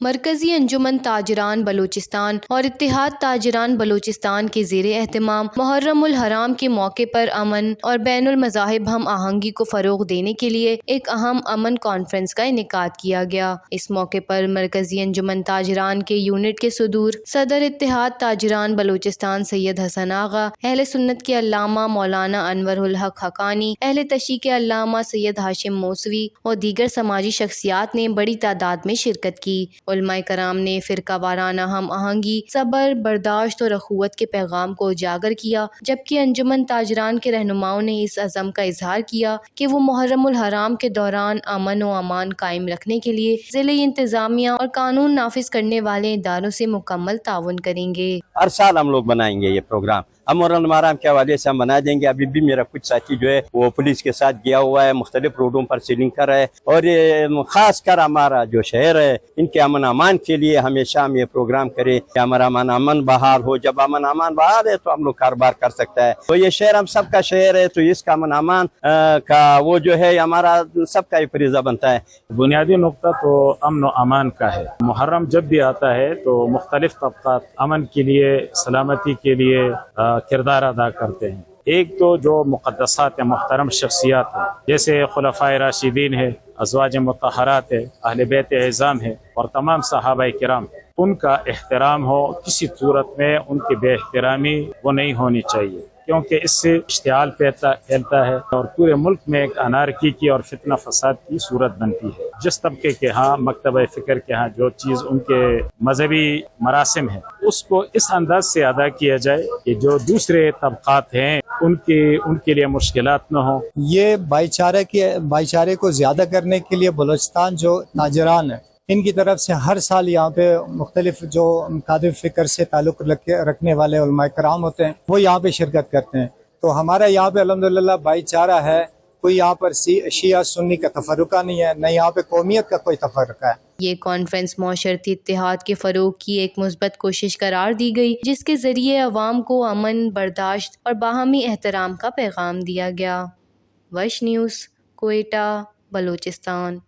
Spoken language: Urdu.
مرکزی انجمن تاجران بلوچستان اور اتحاد تاجران بلوچستان کے زیر اہتمام محرم الحرام کے موقع پر امن اور بین المذاہب ہم آہنگی کو فروغ دینے کے لیے ایک اہم امن کانفرنس کا انعقاد کیا گیا۔ اس موقع پر مرکزی انجمن تاجران کے یونٹ کے صدور صدر اتحاد تاجران بلوچستان سید حسن آغا، اہل سنت کے علامہ مولانا انور الحق حقانی، اہل تشیع کے علامہ سید ہاشم موسوی اور دیگر سماجی شخصیات نے بڑی تعداد میں شرکت کی۔ علماء کرام نے فرقہ وارانہ ہم آہنگی، صبر، برداشت اور اخوت کے پیغام کو اجاگر کیا، جبکہ انجمن تاجران کے رہنماؤں نے اس عزم کا اظہار کیا کہ وہ محرم الحرام کے دوران امن و امان قائم رکھنے کے لیے ضلعی انتظامیہ اور قانون نافذ کرنے والے اداروں سے مکمل تعاون کریں گے۔ ہر سال ہم لوگ بنائیں گے یہ پروگرام، ہم محرم الحرام کے حوالے سے ہم بنا دیں گے۔ ابھی بھی میرا کچھ ساتھی جو ہے وہ پولیس کے ساتھ گیا ہوا ہے، مختلف روڈوں پر سیلنگ کر رہا ہے، اور یہ خاص کر ہمارا جو شہر ہے ان کے امن امان کے لیے ہمیشہ ہم یہ پروگرام کریں کہ ہمارا امن بحال ہو۔ جب امان بحال ہے تو ہم لوگ کاروبار کر سکتا ہے۔ تو یہ شہر ہم سب کا شہر ہے، تو اس کا امان کا وہ جو ہے ہمارا سب کا یہ فریضہ بنتا ہے۔ بنیادی نقطہ تو امن و امان کا ہے۔ محرم جب بھی آتا ہے تو مختلف طبقات امن کے لیے، سلامتی کے لیے کردار ادا کرتے ہیں۔ ایک تو جو مقدسات محترم شخصیات ہیں، جیسے خلفائے راشدین ہے، ازواج مطہرات ہے، اہل بیت اعظام ہے، اور تمام صحابہ کرام، ان کا احترام ہو۔ کسی صورت میں ان کی بے احترامی وہ نہیں ہونی چاہیے، کیونکہ اس سے اشتعال پھیلتا ہے اور پورے ملک میں ایک انارکی کی اور فتنہ فساد کی صورت بنتی ہے۔ جس طبقے کے ہاں، مکتبہ فکر کے ہاں جو چیز ان کے مذہبی مراسم ہے، اس کو اس انداز سے ادا کیا جائے کہ جو دوسرے طبقات ہیں ان کے لیے مشکلات نہ ہوں۔ یہ بھائی چارے کو زیادہ کرنے کے لیے بلوچستان جو تاجران ہیں، ان کی طرف سے ہر سال یہاں پہ مختلف جو مکاتب فکر سے تعلق رکھنے والے علماء کرام ہوتے ہیں وہ یہاں پہ شرکت کرتے ہیں۔ تو ہمارا یہاں پہ الحمدللہ بھائی چارہ ہے، کوئی یہاں پر شیعہ سنی کا تفرقہ نہیں ہے، نہ یہاں پہ قومیت کا کوئی تفرقہ ہے۔ یہ کانفرنس معاشرتی اتحاد کے فروغ کی ایک مثبت کوشش قرار دی گئی، جس کے ذریعے عوام کو امن، برداشت اور باہمی احترام کا پیغام دیا گیا۔ وش نیوز، کوئٹہ، بلوچستان۔